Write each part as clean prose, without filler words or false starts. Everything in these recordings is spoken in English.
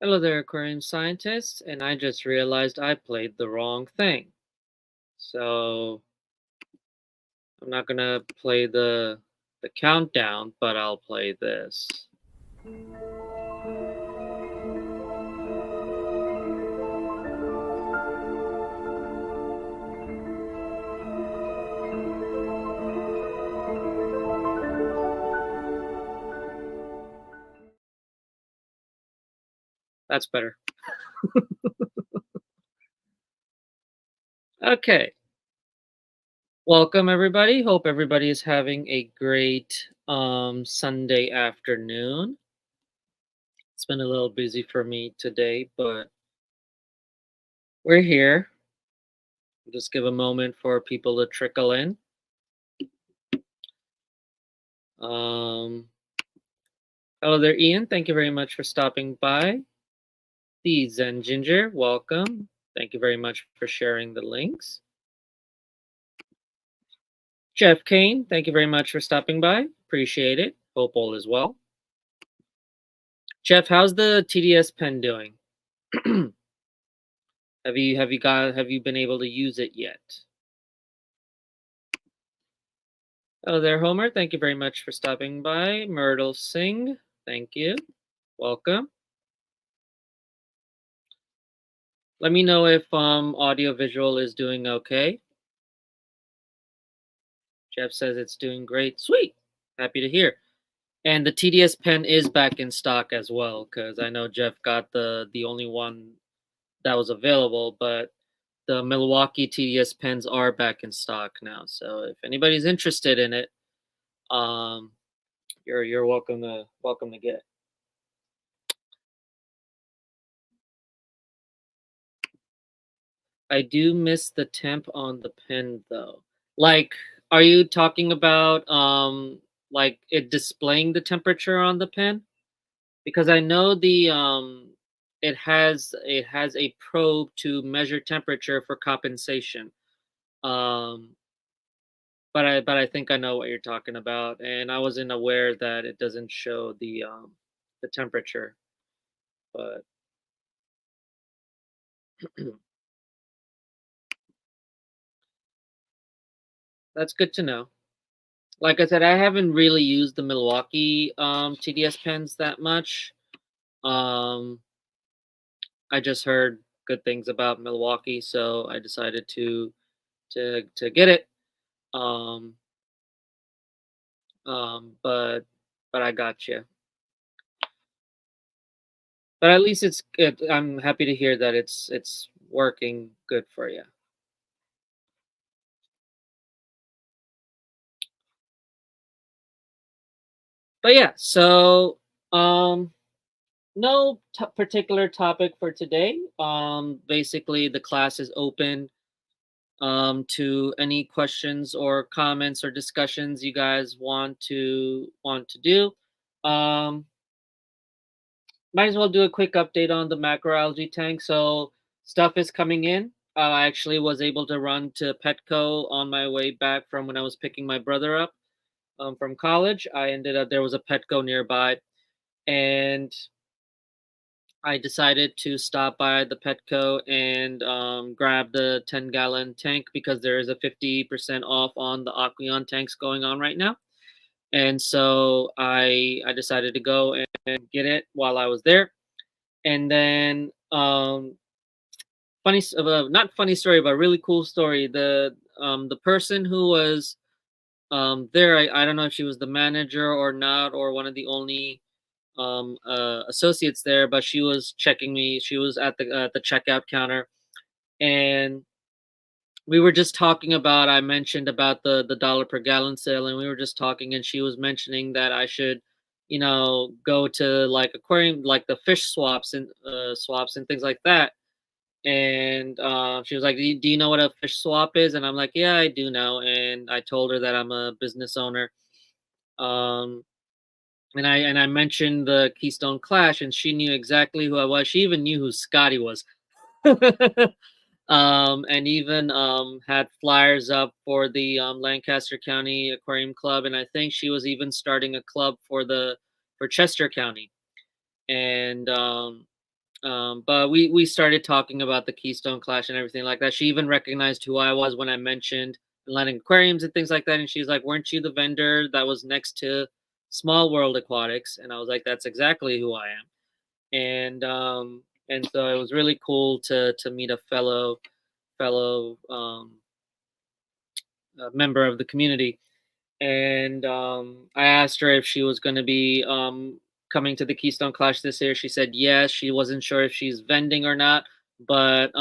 Hello there, aquarium scientists, and I just realized I played the wrong thing. So I'm not gonna play the countdown, but I'll play this. That's better. Okay. Welcome everybody. Hope everybody is having a great Sunday afternoon. It's been a little busy for me today, but we're here. Just give a moment for people to trickle in. Um Hello there, Ian. Thank you very much for stopping by. The Zen Ginger, welcome. Thank you very much for sharing the links. Jeff Kane, thank you very much for stopping by. Appreciate it. Hope all is well. Jeff, how's the TDS pen doing? have you been able to use it yet? Hello there, Homer. Thank you very much for stopping by. Myrtle Singh, thank you. Welcome. Let me know if audio visual is doing okay. Jeff says it's doing great. Sweet. Happy to hear. And the TDS pen is back in stock as well, because I know Jeff got the only one that was available, but the Milwaukee TDS pens are back in stock now. So if anybody's interested in it, um, you're welcome to get it. I do miss the temp on the pen though. Like, are you talking about like it displaying the temperature on the pen? Because I know it has a probe to measure temperature for compensation. Um, but I think I know what you're talking about, and I wasn't aware that it doesn't show the temperature. But that's good to know. Like I said, I haven't really used the Milwaukee TDS pens that much. Um, I just heard good things about Milwaukee, so I decided to get it. Um, but I got you. But at least it's good. I'm happy to hear that it's working good for you. But yeah, so no particular topic for today. Basically the class is open to any questions or comments or discussions you guys want to do. Um Might as well do a quick update on the macroalgae tank. So stuff is coming in. I actually was able to run to Petco on my way back from when I was picking my brother up from college. I ended up there was a Petco nearby, and I decided to stop by the Petco and grab the 10-gallon tank because there is a 50% off on the Aqueon tanks going on right now. And so I decided to go and get it while I was there. And then not funny story, but really cool story. The person who was there, I don't know if she was the manager or not, or one of the only associates there, but she was checking me. She was at the checkout counter, and we were just talking about. I mentioned about the dollar per gallon sale, and we were just talking, and she was mentioning that I should, go to like aquarium, like the fish swaps and things like that. And she was like, do you know what a fish swap is? And I'm like, yeah, I do know. And I told her that I'm a business owner. Um, and I mentioned the Keystone Clash, and she knew exactly who I was. She even knew who Scotty was. And even had flyers up for the Lancaster County Aquarium Club, and I think she was even starting a club for Chester County. And But we started talking about the Keystone Clash and everything like that. She even recognized who I was when I mentioned Atlantic Aquariums and things like that. And she's like, "Weren't you the vendor that was next to Small World Aquatics?" And I was like, "That's exactly who I am." And so it was really cool to meet a fellow member of the community. And I asked her if she was going to be coming to the Keystone Clash this year. She said yes. She wasn't sure if she's vending or not, but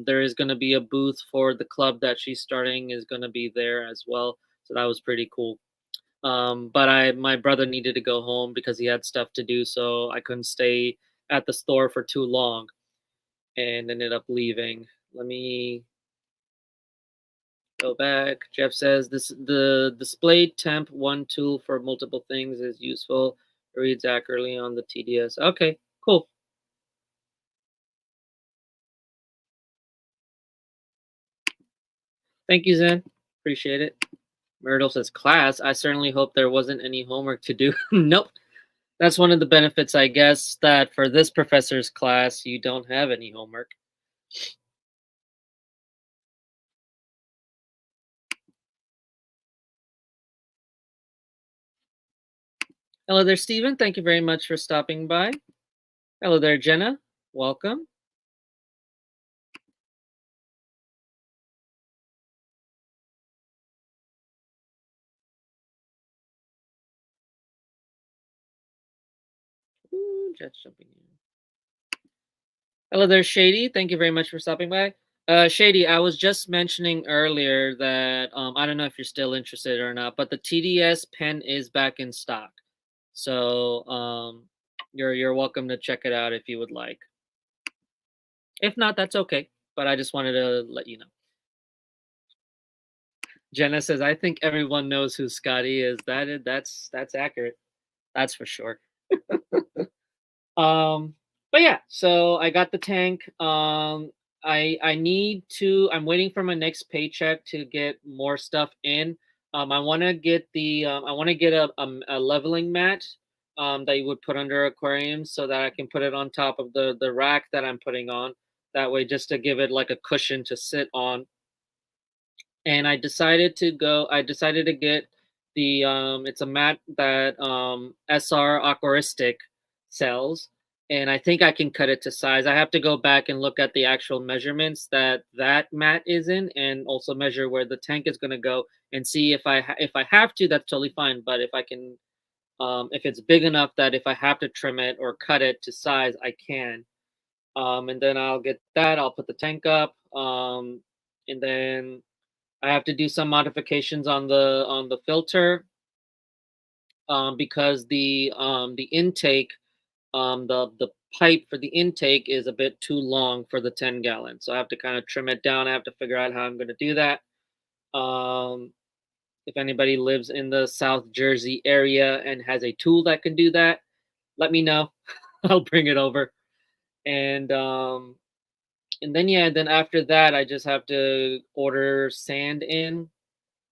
there is going to be a booth for the club that she's starting is going to be there as well. So that was pretty cool. But my brother needed to go home because he had stuff to do, so I couldn't stay at the store for too long and ended up leaving. Let me go back. Jeff says the display temp one tool for multiple things is useful. It reads accurately on the TDS. Okay, cool. Thank you, Zen. Appreciate it. Myrtle says class. I certainly hope there wasn't any homework to do. Nope. That's one of the benefits, I guess, that for this professor's class, you don't have any homework. Hello there, Stephen. Thank you very much for stopping by. Hello there, Jenna. Welcome. Ooh, Jet's jumping in. Hello there, Shady. Thank you very much for stopping by. Shady, I was just mentioning earlier that I don't know if you're still interested or not, but the TDS pen is back in stock. So you're welcome to check it out if you would like. If not, that's okay. But I just wanted to let you know. Jenna says, "I think everyone knows who Scotty is." That's accurate. That's for sure. But yeah, so I got the tank. I need to. I'm waiting for my next paycheck to get more stuff in. I want to get the. I want to get a leveling mat. That you would put under aquariums so that I can put it on top of the rack that I'm putting on. That way, just to give it like a cushion to sit on. And I decided to get the it's a mat that SR Aquaristic sells, and I think I can cut it to size. I have to go back and look at the actual measurements that that mat is in, and also measure where the tank is going to go, and see if if I have to, that's totally fine. But if I can, if it's big enough that if I have to trim it or cut it to size, I can. And then I'll get that. I'll put the tank up, and then I have to do some modifications on the filter, because the intake, the pipe for the intake is a bit too long for the 10 gallon. So I have to kind of trim it down. I have to figure out how I'm going to do that. Um, if anybody lives in the South Jersey area and has a tool that can do that, let me know. I'll bring it over. And then yeah, then after that, I just have to order sand in,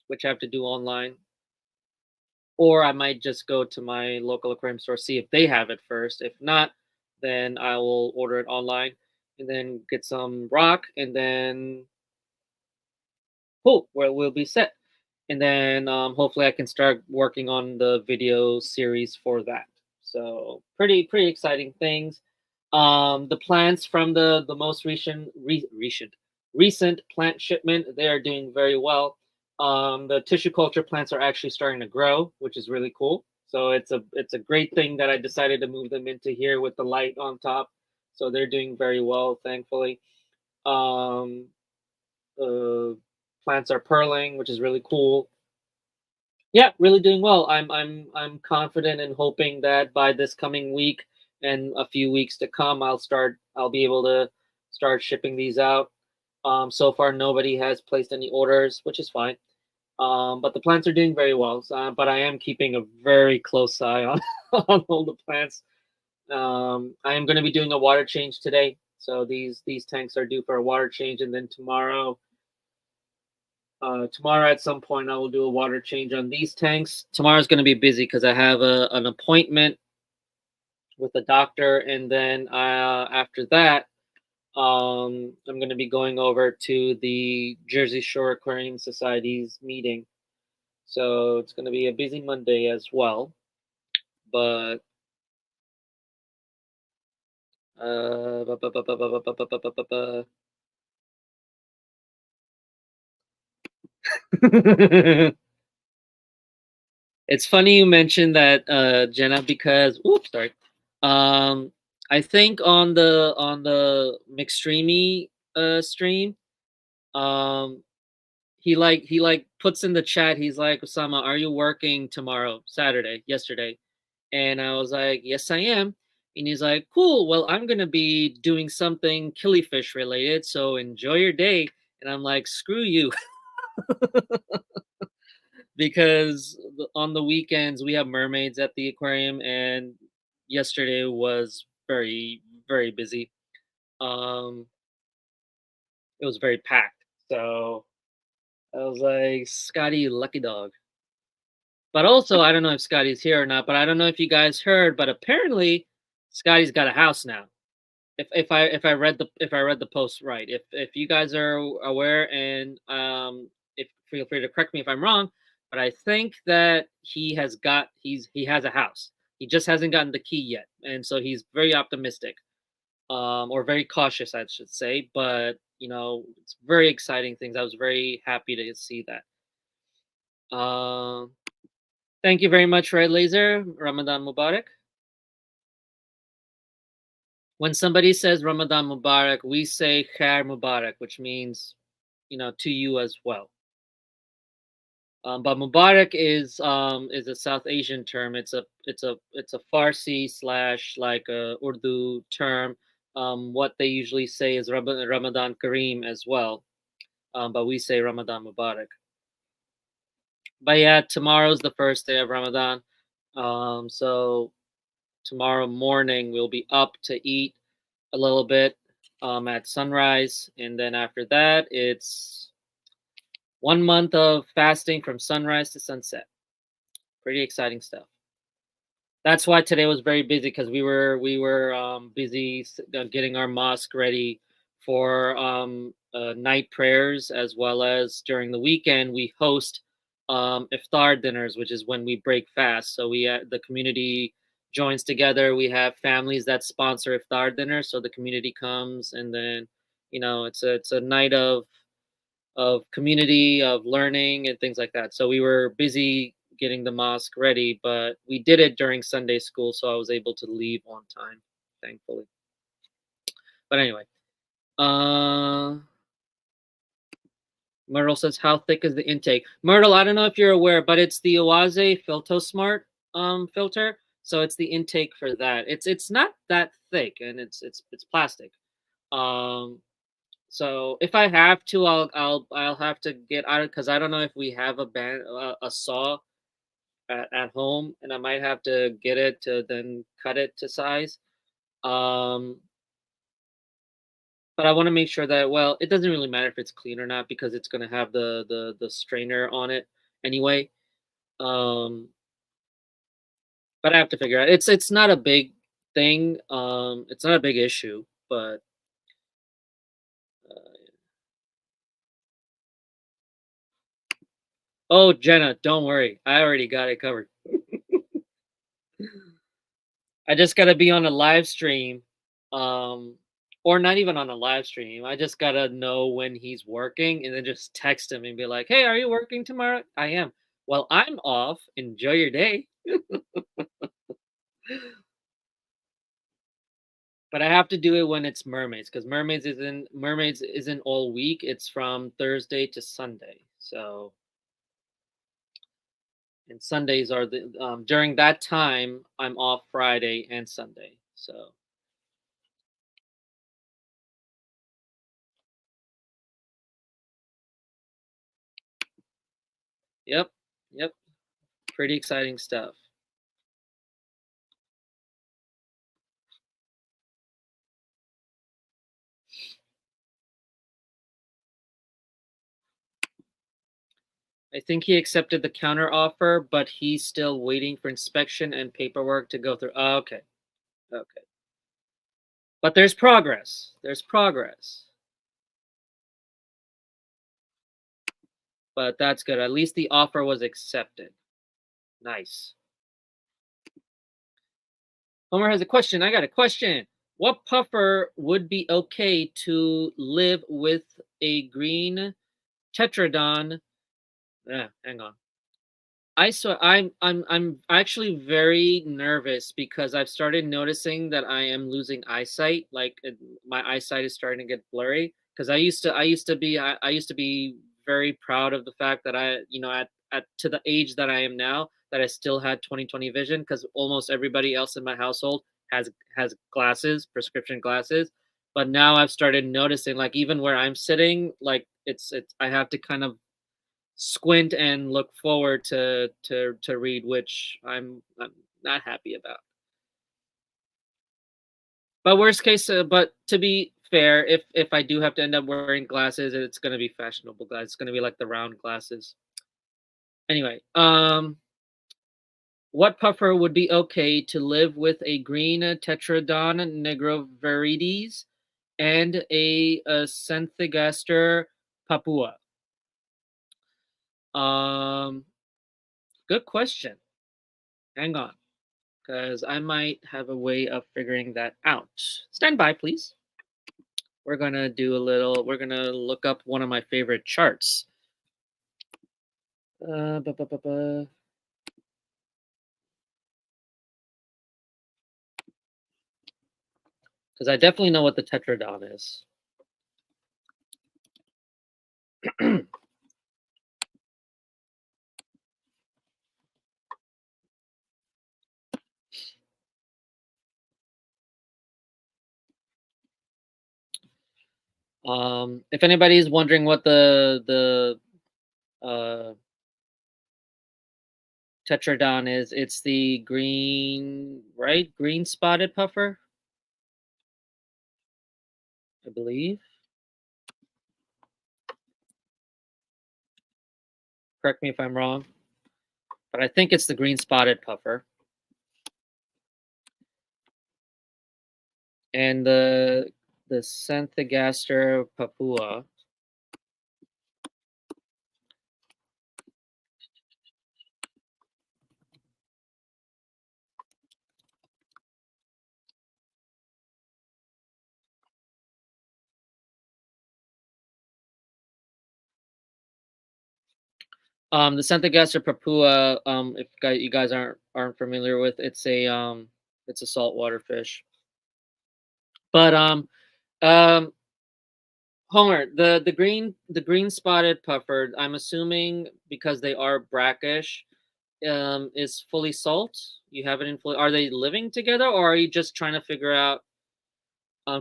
which I have to do online. Or I might just go to my local aquarium store, see if they have it first. If not, then I will order it online and then get some rock, and then cool, where we'll be set. And then hopefully I can start working on the video series for that. So pretty exciting things. The plants from the most recent plant shipment, they are doing very well. The tissue culture plants are actually starting to grow, which is really cool. So it's a great thing that I decided to move them into here with the light on top. So they're doing very well, thankfully. Um, uh, Plants are pearling, which is really cool. Yeah, really doing well. I'm confident and hoping that by this coming week and a few weeks to come, I'll be able to start shipping these out. So far nobody has placed any orders, which is fine. But the plants are doing very well. But I am keeping a very close eye on on all the plants. I am going to be doing a water change today. So these tanks are due for a water change, and then tomorrow at some point I will do a water change on these tanks. Tomorrow's going to be busy because I have an appointment with the doctor, and then after that, I'm going to be going over to the Jersey Shore Aquarium Society's meeting. So it's going to be a busy Monday as well. But bu- bu- bu- bu- bu- bu- bu- bu- bu- bu- bu- it's funny you mentioned that, Jenna, because oops, sorry. Um, I think on the McStreamy stream, um, he puts in the chat. He's like, Osama, are you working tomorrow, Saturday, yesterday? And I was like, yes, I am. And he's like, cool. Well, I'm gonna be doing something killifish related, so enjoy your day. And I'm like, screw you, because on the weekends we have mermaids at the aquarium, and yesterday was very busy. Um, it was very packed. So I was like, Scotty, lucky dog. But also, I don't know if Scotty's here or not. But I don't know if you guys heard, but apparently, Scotty's got a house now. If I read the post right, if you guys are aware, and if feel free to correct me if I'm wrong, but I think that he has a house. He just hasn't gotten the key yet, and so he's very optimistic, or very cautious, I should say. But it's very exciting things. I was very happy to see that. Um, Thank you very much, Red Laser. Ramadan Mubarak. When somebody says Ramadan Mubarak, we say Khair Mubarak, which means, to you as well. But Mubarak is a South Asian term. It's a Farsi slash like a Urdu term. What they usually say is Ramadan Kareem as well. But we say Ramadan Mubarak. But yeah, tomorrow's the first day of Ramadan. So tomorrow morning we'll be up to eat a little bit at sunrise, and then after that it's 1 month of fasting from sunrise to sunset. Pretty exciting stuff. That's why today was very busy, because we were busy getting our mosque ready for night prayers, as well as during the weekend we host iftar dinners, which is when we break fast. So the community joins together. We have families that sponsor iftar dinner, so the community comes, and then it's a night of community, of learning, and things like that. So we were busy getting the mosque ready, but we did it during Sunday school, so I was able to leave on time, thankfully. But anyway, uh, Myrtle says, "How thick is the intake?" Myrtle, I don't know if you're aware, but it's the Oase FiltoSmart filter, so it's the intake for that. It's not that thick, and it's plastic. Um, So if I have to, I'll have to get out of, because I don't know if we have a saw at home, and I might have to get it to then cut it to size. Um, but I want to make sure that, well, it doesn't really matter if it's clean or not, because it's gonna have the strainer on it anyway. Um, but I have to figure out. It's not a big thing. It's not a big issue, but uh, oh, Jenna, don't worry, I already got it covered. I just gotta be on a live stream, um, or not even on a live stream. I just gotta know when he's working, and then just text him and be like, "Hey, are you working tomorrow?" I am. Well, I'm off. Enjoy your day. But I have to do it when it's mermaids, because mermaids isn't all week. It's from Thursday to Sunday. So, and Sundays are the during that time I'm off Friday and Sunday. So, yep, yep, pretty exciting stuff. I think he accepted the counter offer, but he's still waiting for inspection and paperwork to go through. Oh, okay. Okay. But there's progress. There's progress. But that's good. At least the offer was accepted. Nice. Homer has a question. I got a question. What puffer would be okay to live with a green tetradon? Hang on. I'm actually very nervous because I've started noticing that I am losing eyesight. Like my eyesight is starting to get blurry. Because I used to be very proud of the fact that at to the age that I am now that I still had 20/20 vision because almost everybody else in my household has glasses, prescription glasses. But now I've started noticing, like even where I'm sitting, like it's I have to kind of squint and look forward to read, which I'm not happy about. But worst case, but to be fair, if I do have to end up wearing glasses, it's gonna be fashionable glasses. It's gonna be like the round glasses. Anyway, what puffer would be okay to live with a green Tetradon nigrivirides and a Synthogaster papua? Um, Good question. Hang on, because I might have a way of figuring that out. Stand by, please. We're gonna look up one of my favorite charts. Because I definitely know what the Tetradon is. If anybody's wondering what the Tetradon is, it's the green, right? Green spotted puffer, I believe. Correct me if I'm wrong, but I think it's the green spotted puffer. And the Synthogaster papua. The Synthogaster papua, if you guys aren't familiar with, it's a saltwater fish. But Homer, the green spotted puffer, I'm assuming because they are brackish, is fully salt. You have it in fully. Are they living together, or are you just trying to figure out?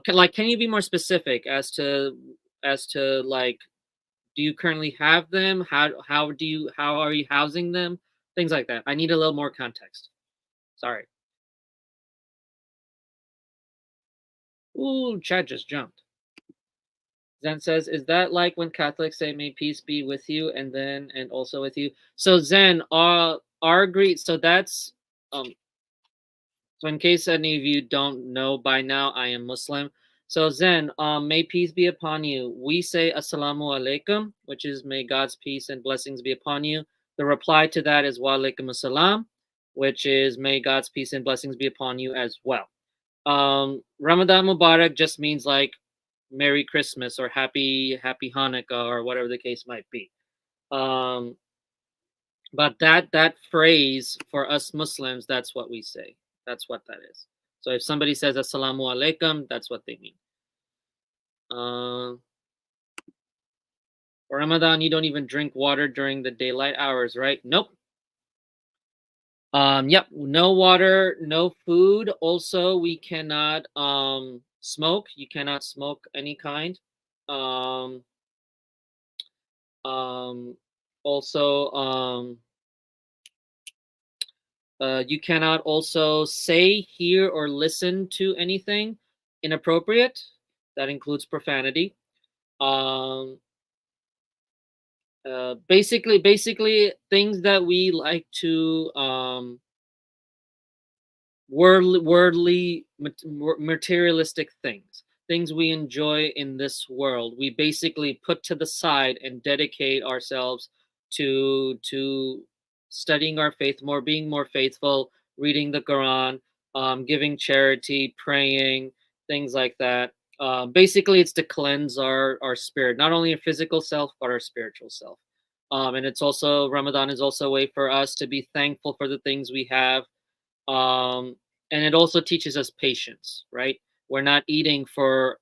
Can you be more specific as to like, do you currently have them? How are you housing them? Things like that. I need a little more context. Sorry. Ooh, Chad just jumped. Zen says, "Is that like when Catholics say, 'May peace be with you,' and also with you?" So Zen, our Greek. So that's um. So in case any of you don't know by now, I am Muslim. So Zen, may peace be upon you. We say Assalamu alaikum, which is may God's peace and blessings be upon you. The reply to that is Wa alaikum assalam, which is may God's peace and blessings be upon you as well. Ramadan Mubarak just means like Merry Christmas or Happy Hanukkah or whatever the case might be. Um, but that phrase for us Muslims, that's what we say. That's what that is. So if somebody says Assalamu alaikum, that's what they mean. For Ramadan, you don't even drink water during the daylight hours, right? Nope. Yep, no water, no food. Also, we cannot smoke. You cannot smoke any kind. Um, um, also, you cannot also say, hear, or listen to anything inappropriate. That includes profanity. Um, basically things that we like to worldly materialistic things we enjoy in this world, we basically put to the side and dedicate ourselves to studying our faith more, being more faithful, reading the Quran, giving charity, praying, things like that. Basically, it's to cleanse our spirit, not only our physical self but our spiritual self. And it's also, Ramadan is also a way for us to be thankful for the things we have. And it also teaches us patience, right? We're not eating for,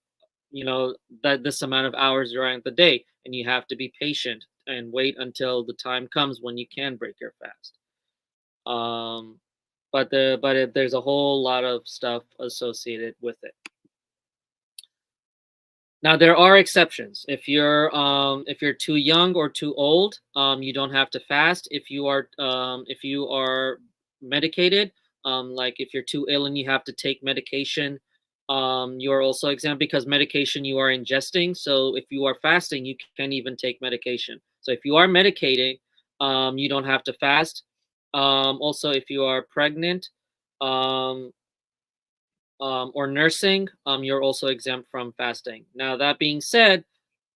that this amount of hours during the day, and you have to be patient and wait until the time comes when you can break your fast. um there's a whole lot of stuff associated with it. Now there are exceptions. If you're too young or too old, you don't have to fast. If you are medicated, like if you're too ill and you have to take medication, you are also exempt because medication you are ingesting. So if you are fasting, you can even take medication. So if you are medicating, you don't have to fast. Also, if you are pregnant, um, or nursing, you're also exempt from fasting. Now, that being said,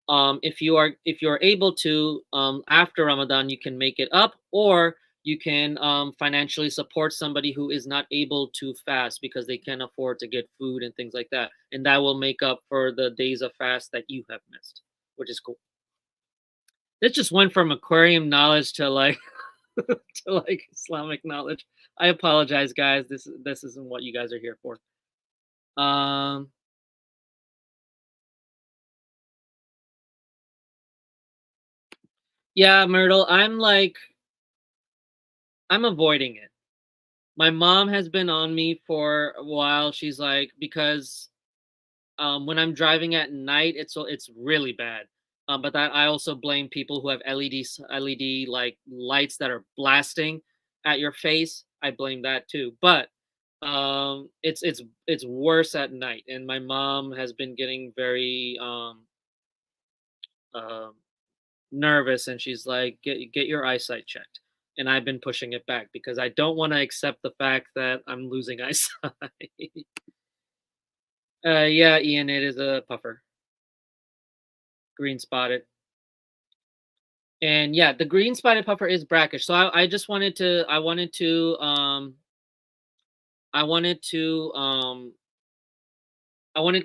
if you are able to, after Ramadan, you can make it up, or you can financially support somebody who is not able to fast because they can't afford to get food and things like that, and that will make up for the days of fast that you have missed, which is cool. This just went from aquarium knowledge to like to like Islamic knowledge. I apologize, guys. This isn't what you guys are here for. Um, yeah, Myrtle, I'm avoiding it. My mom has been on me for a while. She's like, because when I'm driving at night, it's really bad. But that I also blame people who have LED like lights that are blasting at your face. I blame that too. But it's worse at night, and my mom has been getting very um nervous, and she's like, get your eyesight checked. And I've been pushing it back because I don't want to accept the fact that I'm losing eyesight. Yeah, Ian, it is a puffer, green spotted. And yeah, the green spotted puffer is brackish. So I just wanted to I wanted to I wanted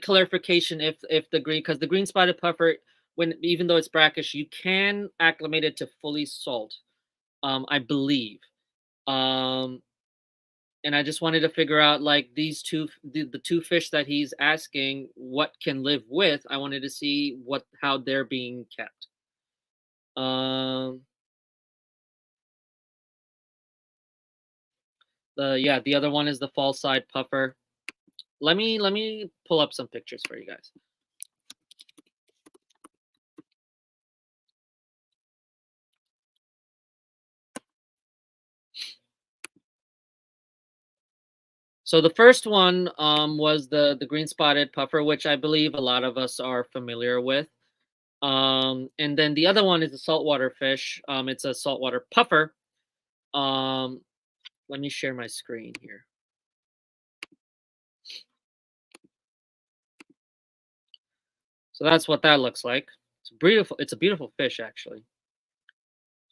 clarification if the green, because the green spotted puffer, when even though it's brackish, you can acclimate it to fully salt. I believe. Um and I just wanted to figure out, like, the two fish that he's asking what can live with. I wanted to see what how they're being kept. Um, the other one is the fall side puffer. Let me pull up some pictures for you guys. So the first one was the green spotted puffer, which I believe a lot of us are familiar with. And then the other one is a saltwater fish. It's a saltwater puffer. Um, Let me share my screen here. So that's what that looks like. It's beautiful. It's a beautiful fish, actually.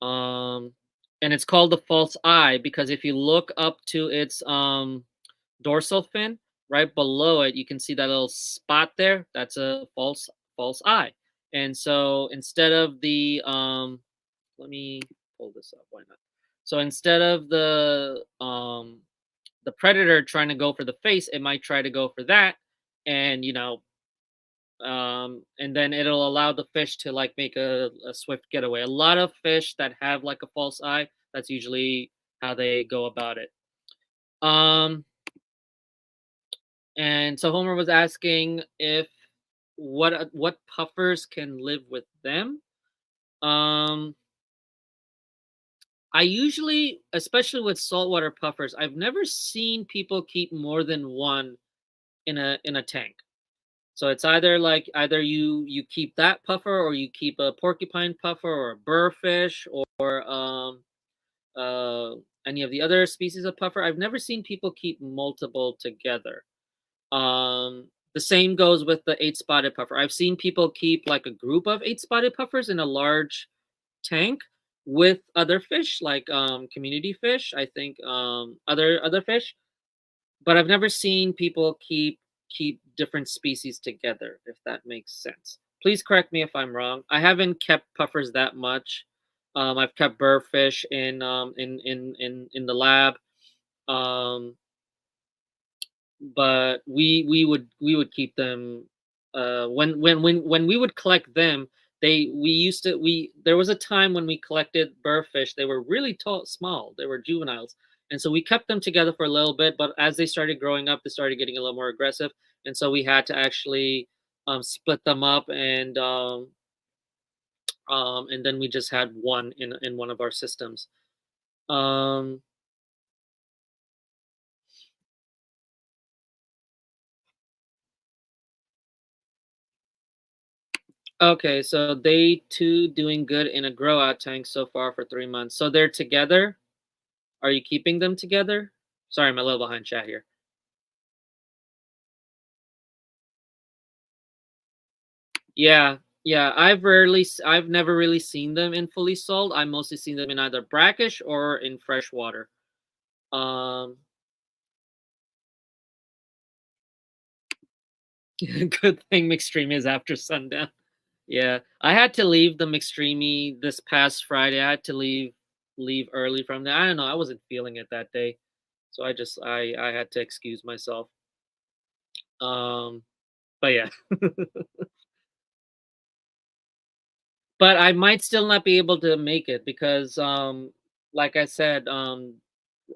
Um, and it's called the false eye because if you look up to its dorsal fin, right below it, you can see that little spot there. That's a false eye. And so instead of let me pull this up. Why not? So instead of the predator trying to go for the face, it might try to go for that, and and then it'll allow the fish to like make a swift getaway. A lot of fish that have like a false eye, that's usually how they go about it. um and so Homer was asking if what puffers can live with them. um I usually, especially with saltwater puffers, I've never seen people keep more than one in a tank. So it's either you keep that puffer, or you keep a porcupine puffer, or a burrfish, or uh, any of the other species of puffer. I've never seen people keep multiple together. The same goes with the eight-spotted puffer. I've seen people keep like a group of eight-spotted puffers in a large tank with other fish, like community fish. I think other fish, but I've never seen people keep different species together. If that makes sense. Please correct me if I'm wrong. I haven't kept puffers that much. I've kept burrfish in the lab. Um, but we would keep them when we would collect them. We used to we There was a time when we collected burrfish. They were really tall small, they were juveniles, and so we kept them together for a little bit, but as they started growing up, they started getting a little more aggressive, and so we had to actually split them up, and then we just had one in one of our systems. um Okay, so they two doing good in a grow out tank so far for 3 months. So they're together. Are you keeping them together? Sorry, I'm a little behind chat here. Yeah, yeah. I've never really seen them in fully sold. I've mostly seen them in either brackish or in freshwater. Um, Good thing McStreamy is after sundown. Yeah, I had to leave the McStreamy this past Friday. I had to leave early from there. I don't know. I wasn't feeling it that day, so I had to excuse myself. Um, but yeah, but I might still not be able to make it because, like I said,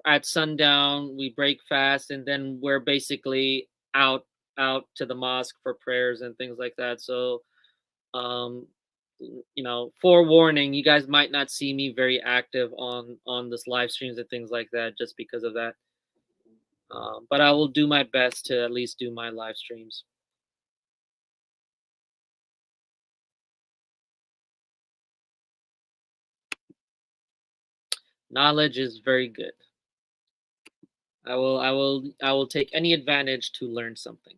at sundown we break fast, and then we're basically out to the mosque for prayers and things like that. So, um, forewarning, you guys might not see me very active on this live streams and things like that, just because of that. But I will do my best to at least do my live streams. Knowledge is very good. I will take any advantage to learn something.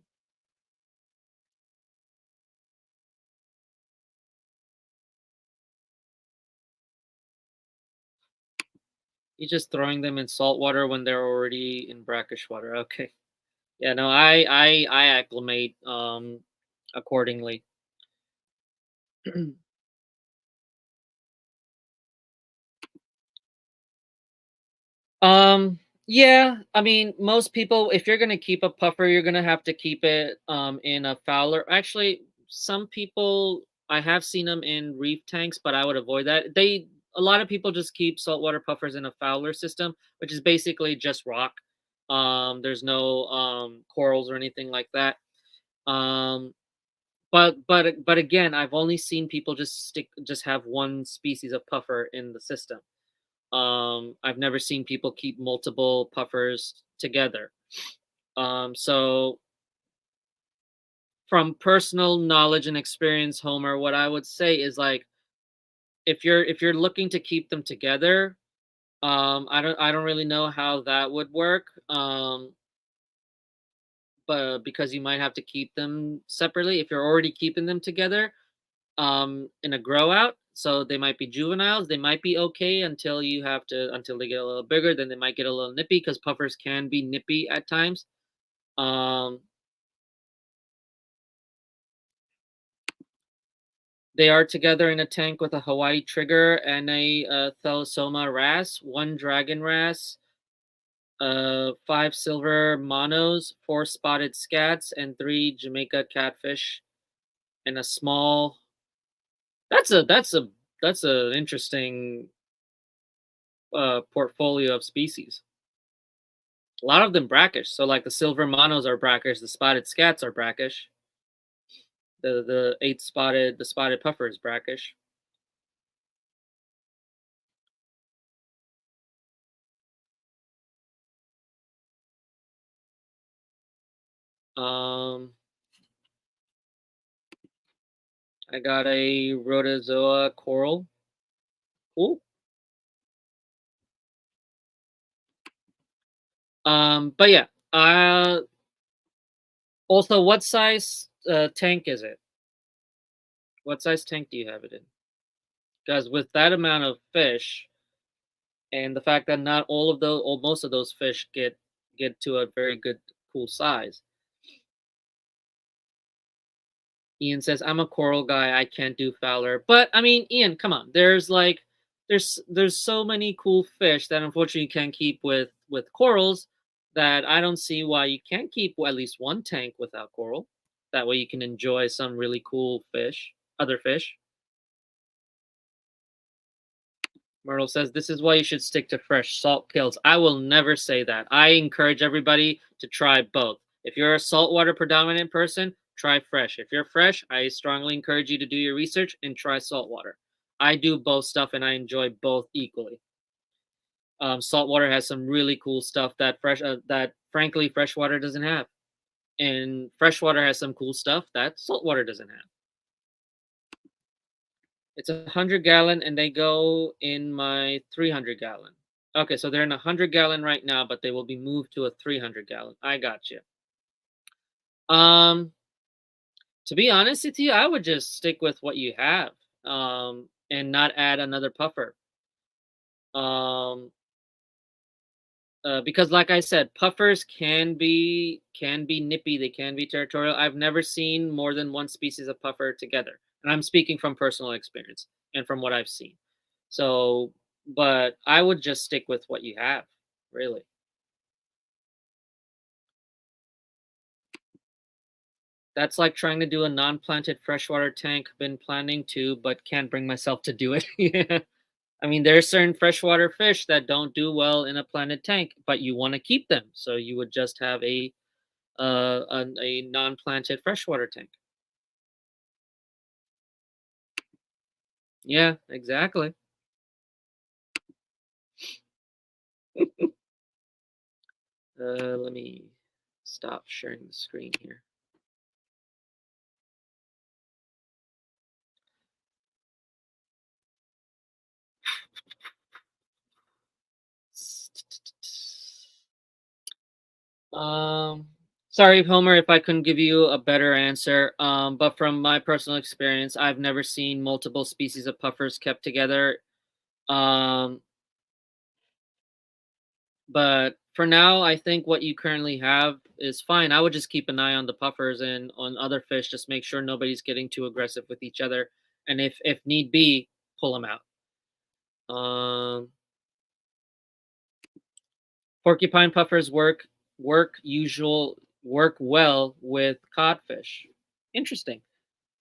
You're just throwing them in salt water when they're already in brackish water. Okay. Yeah, no, I acclimate accordingly. Yeah, I mean, most people, if you're gonna keep a puffer, you're gonna have to keep it in a fowler. Actually, some people, I have seen them in reef tanks, but I would avoid that. A lot of people just keep saltwater puffers in a fowler system, which is basically just rock. There's no corals or anything like that. Um, but again, I've only seen people just have one species of puffer in the system. I've never seen people keep multiple puffers together. So from personal knowledge and experience, Homer, what I would say is, like, if you're looking to keep them together, I don't really know how that would work. But because you might have to keep them separately if you're already keeping them together, in a grow out. So they might be juveniles. They might be okay until they get a little bigger. Then they might get a little nippy because puffers can be nippy at times. Um, they are together in a tank with a Hawaii trigger and a Thalassoma wrasse, one dragon wrasse, five silver monos, four spotted scats, and three Jamaica catfish, and a small. That's an interesting portfolio of species. A lot of them brackish. So like the silver monos are brackish, the spotted scats are brackish. The spotted puffer is brackish. Um, I got a Rhodozoa coral. Cool. But yeah. Also, what size tank is it? What size tank do you have it in? Because with that amount of fish, and the fact that not all of those, or most of those fish get to a very good cool size. Ian says, "I'm a coral guy. I can't do Fowler." But I mean, Ian, come on. There's so many cool fish that unfortunately you can't keep with corals that I don't see why you can't keep at least one tank without coral. That way you can enjoy some really cool fish, other fish. Myrtle says, "This is why you should stick to fresh. Salt kills." I will never say that. I encourage everybody to try both. If you're a saltwater predominant person, try fresh. If you're fresh, I strongly encourage you to do your research and try saltwater. I do both stuff and I enjoy both equally. Saltwater has some really cool stuff that frankly freshwater doesn't have, and freshwater has some cool stuff that saltwater doesn't have. It's 100 gallon, and they go in my 300 gallon. Okay, so they're in 100 gallon right now, but they will be moved to a 300 gallon. I got you. Um, to be honest with you, I would just stick with what you have, and not add another puffer. Um, because like I said, puffers can be nippy. They can be territorial. I've never seen more than one species of puffer together, and I'm speaking from personal experience and from what I've seen. So, but I would just stick with what you have, really. That's like trying to do a non-planted freshwater tank. Been planning to, but can't bring myself to do it. Yeah. I mean, there's certain freshwater fish that don't do well in a planted tank, but you want to keep them, so you would just have a non-planted freshwater tank. Yeah, exactly. Let me stop sharing the screen here. Um, Sorry, Homer, if I couldn't give you a better answer. But from my personal experience, I've never seen multiple species of puffers kept together. Um, but for now, I think what you currently have is fine. I would just keep an eye on the puffers and on other fish. Just make sure nobody's getting too aggressive with each other, and if need be, pull them out. Um, Porcupine puffers work well with codfish. Interesting.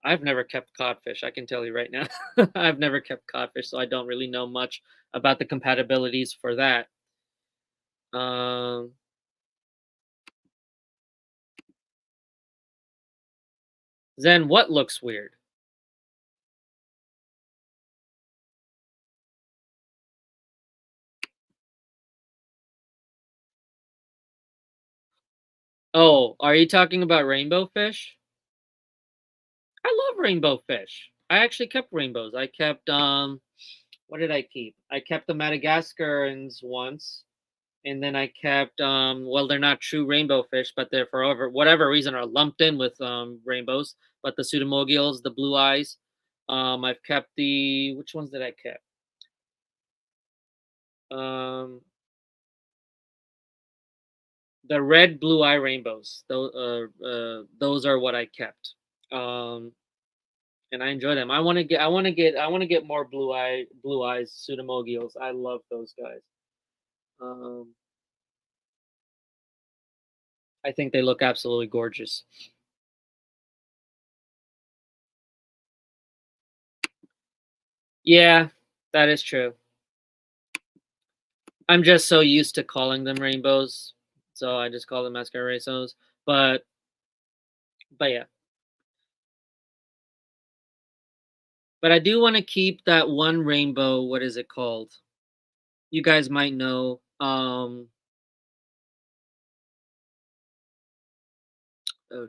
I've never kept codfish. I can tell you right now. I've never kept codfish, so I don't really know much about the compatibilities for that. Um, then what looks weird? Oh, are you talking about rainbow fish? I love rainbow fish. I actually kept rainbows. I kept what did I keep? I kept the Madagascarans once, and then I kept well, they're not true rainbow fish, but they're for whatever reason are lumped in with rainbows. But the pseudomogils, the blue eyes, I've kept the which ones did I keep? Um, the red blue eye rainbows. Those are what I kept. Um, and I enjoy them. I want to get more blue eyes pseudomogils. I love those guys. Um, I think they look absolutely gorgeous. Yeah, that is true. I'm just so used to calling them rainbows, so I just call them mascaraceos. But yeah, but I do want to keep that one rainbow. What is it called? You guys might know. Oh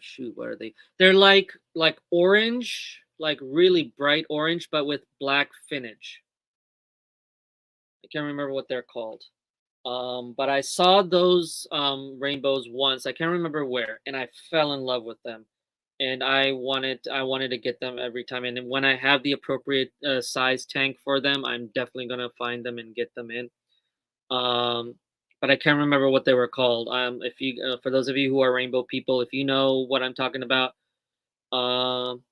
shoot, what are they? They're like orange, like really bright orange, but with black finnage. I can't remember what they're called. But I saw those rainbows once. I can't remember where, and I fell in love with them. And I wanted to get them every time. And then when I have the appropriate size tank for them, I'm definitely gonna find them and get them in. Um, but I can't remember what they were called. If you for those of you who are rainbow people, if you know what I'm talking about, um,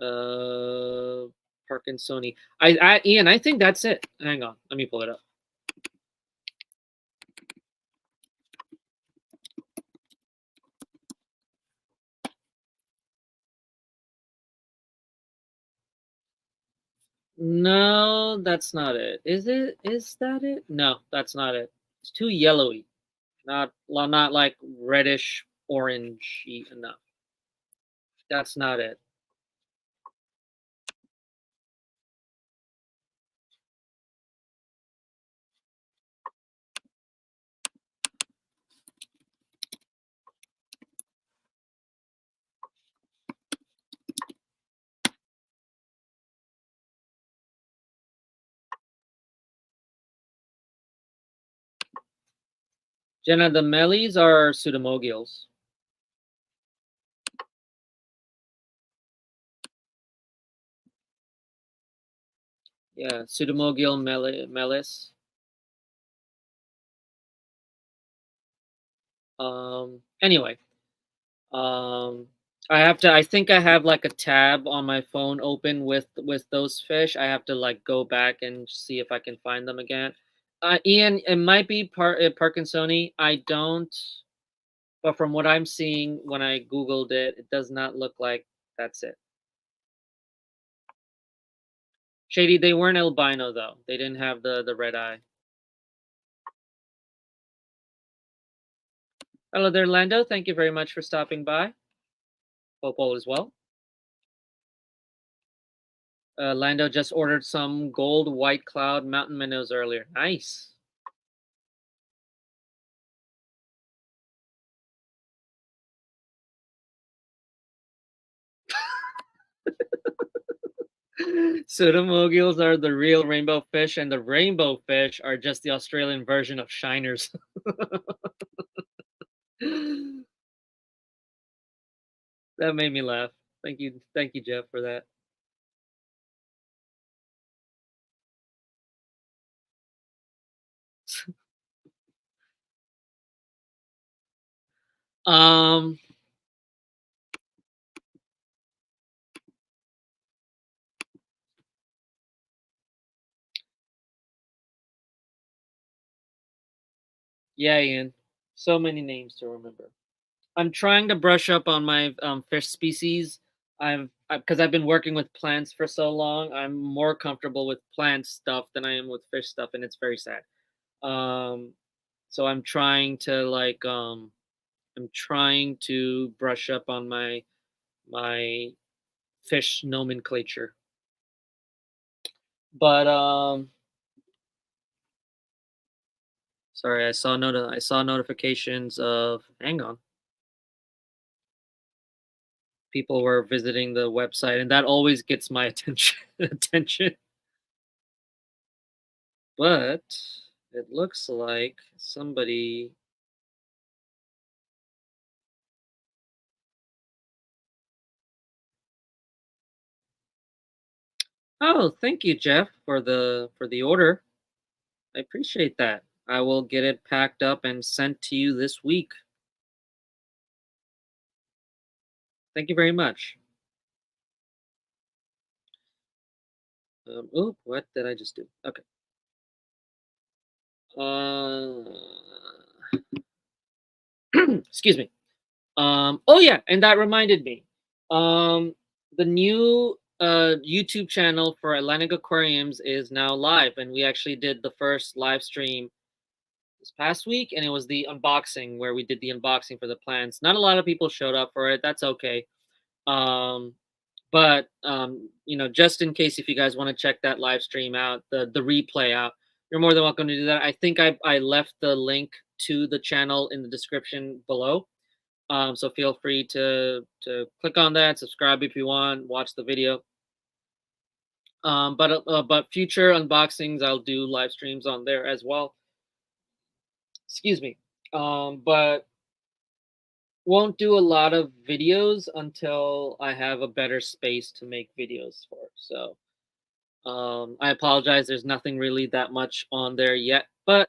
uh, Parkinsoni. Ian, I think that's it. Hang on, let me pull it up. No, that's not it. Is it? Is that it? No, that's not it. It's too yellowy. Not like reddish orangey enough. That's not it. Jenna, the mellies are pseudomogils. Yeah, pseudomogil melis. Anyway, um, I think I have like a tab on my phone open with those fish. I have to like go back and see if I can find them again. Ian, it might be Parkinsoni. I don't, but from what I'm seeing when I googled it, it does not look like that's it. Shady, they weren't albino though. They didn't have the red eye. Hello there, Lando. Thank you very much for stopping by. Hope all is well. Lando just ordered some gold white cloud mountain minnows earlier. Nice. Pseudomogils are the real rainbow fish, and the rainbow fish are just the Australian version of shiners. That made me laugh. Thank you, Jeff, for that. Um, yeah, Ian. So many names to remember. I'm trying to brush up on my fish species. Because I've been working with plants for so long. I'm more comfortable with plant stuff than I am with fish stuff, and it's very sad. Um, so I'm trying to brush up on my fish nomenclature. But sorry, I saw notifications of, hang on, people were visiting the website, and that always gets my attention. But it looks like somebody. Oh, thank you, Jeff, for the order. I appreciate that. I will get it packed up and sent to you this week. Thank you very much. Oh, what did I just do? Okay. Uh, excuse me. Oh yeah, and that reminded me. The new YouTube channel for Atlantic Aquariums is now live, and we actually did the first live stream this past week, and it was the unboxing where we did the unboxing for the plants. Not a lot of people showed up for it. That's okay. Um, but just in case if you guys want to check that live stream out, the replay out, you're more than welcome to do that. I think I left the link to the channel in the description below. So feel free to click on that, subscribe if you want, watch the video. But future unboxings, I'll do live streams on there as well. Excuse me. But won't do a lot of videos until I have a better space to make videos for. So I apologize. There's nothing really that much on there yet, but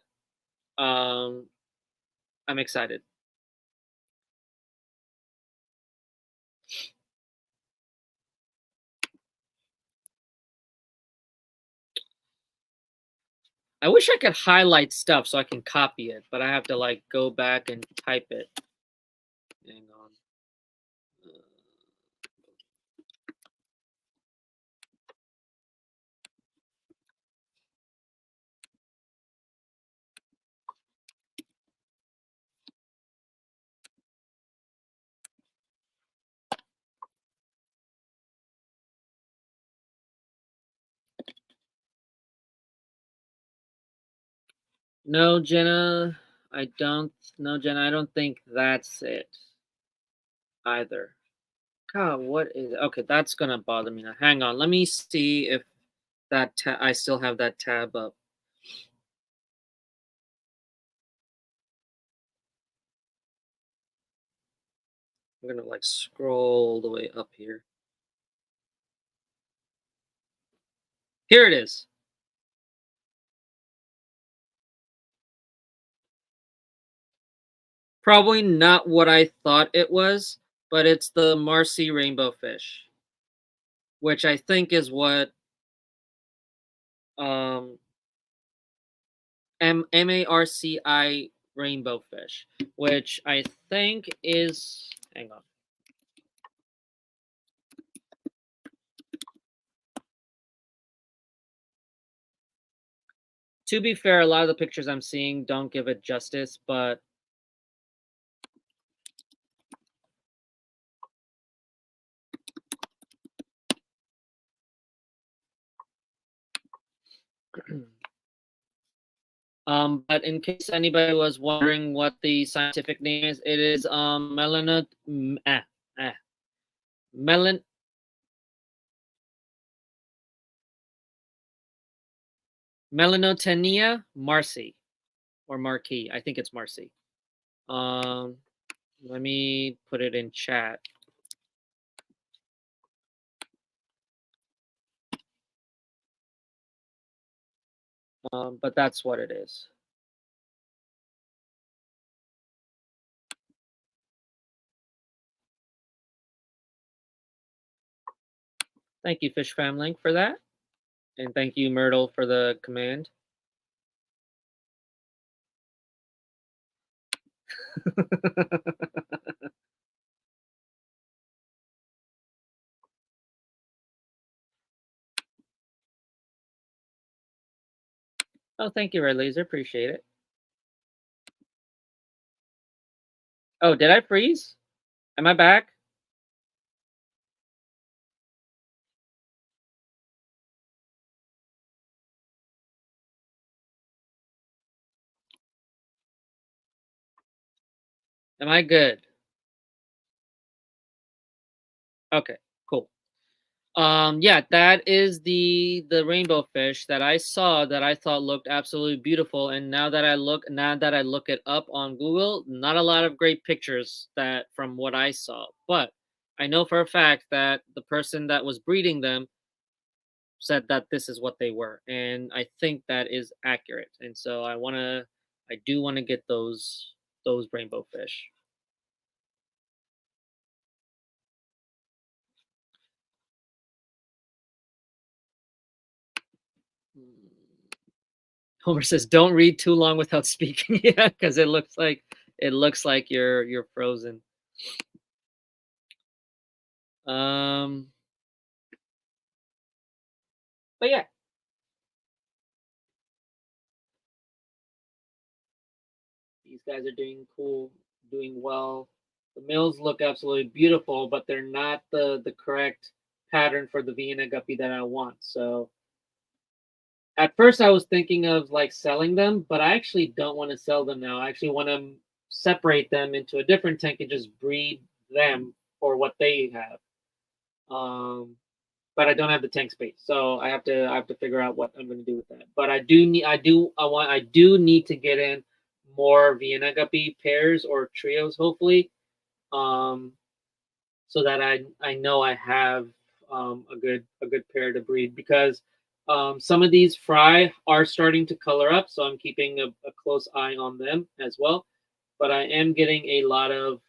um, I'm excited. I wish I could highlight stuff so I can copy it, but I have to like go back and type it. Hang on. No, Jenna, I don't. No, Jenna, I don't think that's it either. God, what is? Okay, that's gonna bother me now. Hang on, let me see if I still have that tab up. I'm gonna like scroll all the way up here. Here it is. Probably not what I thought it was, but it's the Marcy rainbow fish, which I think is what um MARCI rainbow fish, which I think is, hang on. To be fair, a lot of the pictures I'm seeing don't give it justice, but but in case anybody was wondering what the scientific name is, it is melon Melanotenia marcy or marquis. I think it's Marcy. Um, Let me put it in chat. But that's what it is. Thank you, Fish Family, for that. And thank you, Myrtle, for the command. Oh, thank you, Red Laser. Appreciate it. Oh, did I freeze? Am I back? Am I good? Okay, cool. Yeah, that is the rainbow fish that I saw that I thought looked absolutely beautiful. And now that I look it up on Google, not a lot of great pictures that from what I saw. But I know for a fact that the person that was breeding them said that this is what they were, and I think that is accurate. And so I do want to get those rainbow fish. Homer says, "Don't read too long without speaking." Yeah, because it looks like you're frozen. Um, but yeah, these guys are doing cool, doing well. The males look absolutely beautiful, but they're not the correct pattern for the Vienna guppy that I want. So at first I was thinking of like selling them, but I actually don't want to sell them now. I actually want to separate them into a different tank and just breed them for what they have. Um, but I don't have the tank space, so I have to figure out what I'm going to do with that. But I do need to get in more Vienna guppy pairs or trios, hopefully, um, so that I know I have a good pair to breed, because some of these fry are starting to color up, so I'm keeping a close eye on them as well. But I am getting a lot of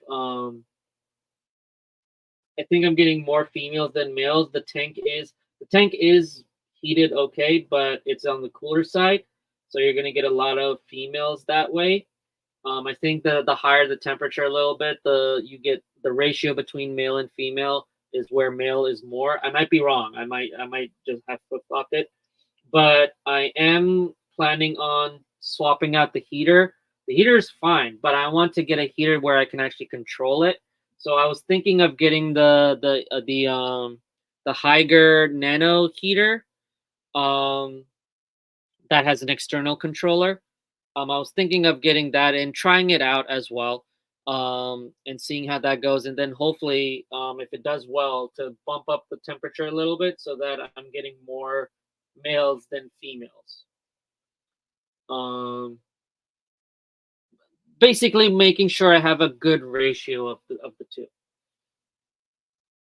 I think I'm getting more females than males. The tank is heated okay, but it's on the cooler side, so you're gonna get a lot of females that way. I think the higher the temperature a little bit, the you get the ratio between male and female is where male is more. I might be wrong. I might just have flip flopped it, but I am planning on swapping out the heater. The heater is fine, but I want to get a heater where I can actually control it. So I was thinking of getting the Higer Nano heater um that has an external controller. I was thinking of getting that and trying it out as well, and seeing how that goes, and then hopefully, if it does well, to bump up the temperature a little bit so that I'm getting more males than females. Um, Basically, making sure I have a good ratio of the two,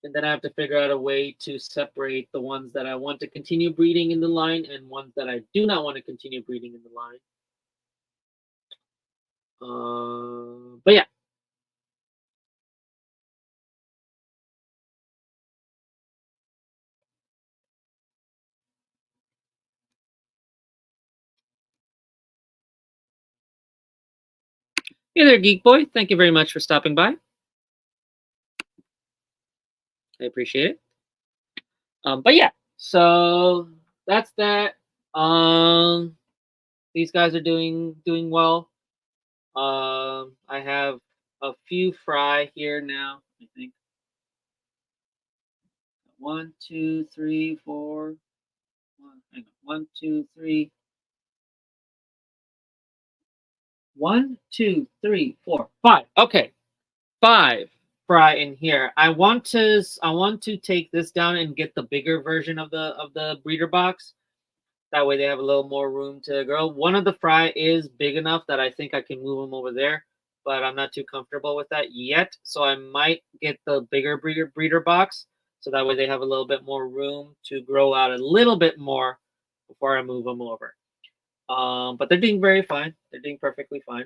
and then I have to figure out a way to separate the ones that I want to continue breeding in the line and ones that I do not want to continue breeding in the line. But yeah. Hey there, Geek Boy. Thank you very much for stopping by. I appreciate it. But yeah, so that's that. Um, these guys are doing well. I have a few fry here now. I think one, two, three, four. Hang on. One, two, three. One, two, three, four, five. Okay, five fry in here. I want to take this down and get the bigger version of the breeder box. That way they have a little more room to grow. One of the fry is big enough that I think I can move them over there, but I'm not too comfortable with that yet. So I might get the bigger breeder box, so that way they have a little bit more room to grow out a little bit more before I move them over. But they're doing very fine. They're doing perfectly fine.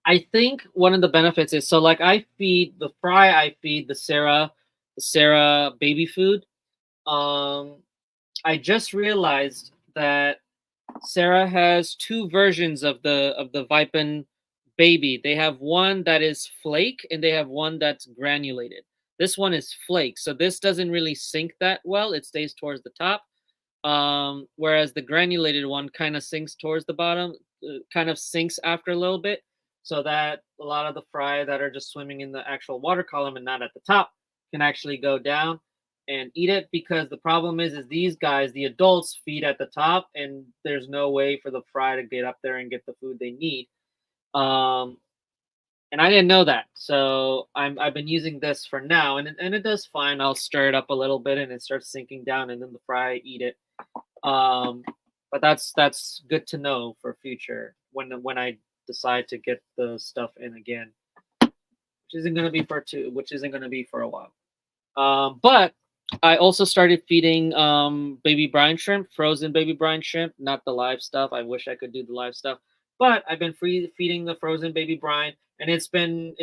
I think one of the benefits is, so like I feed the fry, I feed the Sarah baby food. Um, I just realized that Sarah has two versions of the Vipin baby. They have one that is flake and they have one that's granulated. This one is flake, so this doesn't really sink that well. It stays towards the top. Whereas the granulated one kind of sinks towards the bottom, kind of sinks after a little bit, so that a lot of the fry that are just swimming in the actual water column and not at the top can actually go down and eat it. Because the problem is these guys, the adults, feed at the top, and there's no way for the fry to get up there and get the food they need. Um, and I didn't know that, so I've been using this for now, and it does fine. I'll stir it up a little bit, and it starts sinking down, and then the fry eat it. Um, but that's good to know for future when I decide to get the stuff in again, which isn't gonna be for a while. But I also started feeding baby brine shrimp, frozen baby brine shrimp, not the live stuff. I wish I could do the live stuff, but I've been feeding the frozen baby brine, and it's been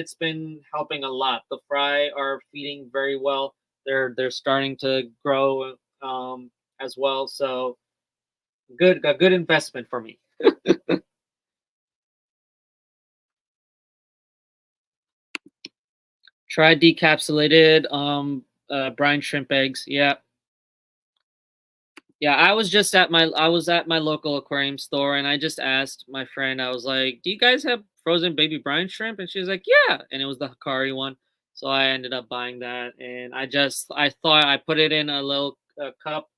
helping a lot. The fry are feeding very well. They're starting to grow as well. So a good investment for me. Try decapsulated brine shrimp eggs. Yeah. Yeah, I was at my local aquarium store, and I just asked my friend. I was like, "Do you guys have frozen baby brine shrimp?" And she was like, "Yeah." And it was the Hikari one. So I ended up buying that, and I thought I put it in a little cup.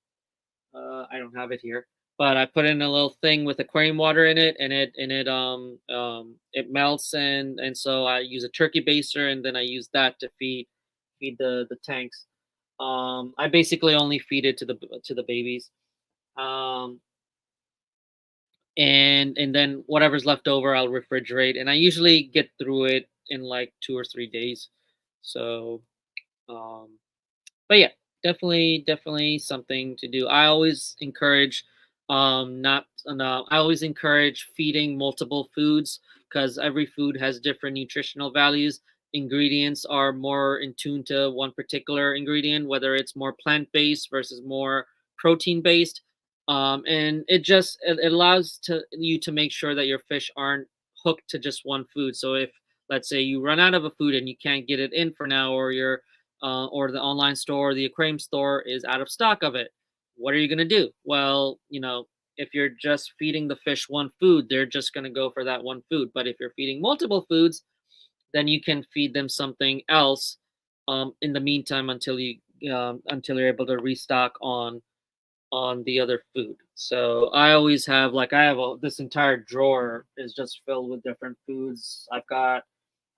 I don't have it here, but I put in a little thing with aquarium water in it, and it melts, and so I use a turkey baster, and then I use that to feed the tanks. I basically only feed it to the babies. Um, and then whatever's left over I'll refrigerate, and I usually get through it in like 2 or 3 days. So um but yeah, definitely something to do. I always encourage not no, I always encourage feeding multiple foods because every food has different nutritional values. Ingredients are more in tune to one particular ingredient, whether it's more plant-based versus more protein-based. And it allows to you to make sure that your fish aren't hooked to just one food. So if, let's say, you run out of a food and you can't get it in for now, or the online store, the aquarium store is out of stock of it. What are you going to do? Well, if you're just feeding the fish one food, they're just going to go for that one food. But if you're feeding multiple foods, then you can feed them something else in the meantime until you're able to restock on the other food. So I always have, like, this entire drawer is just filled with different foods. I've got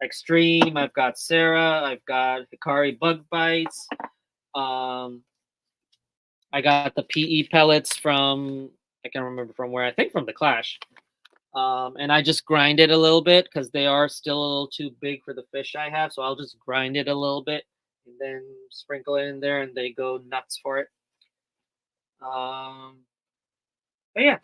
Extreme, I've got Sarah, I've got Hikari Bug Bites. Um, I got the PE pellets from, I can't remember from where, I think from the Clash. And I just grind it a little bit because they are still a little too big for the fish I have. So I'll just grind it a little bit and then sprinkle it in there, and they go nuts for it. But yeah.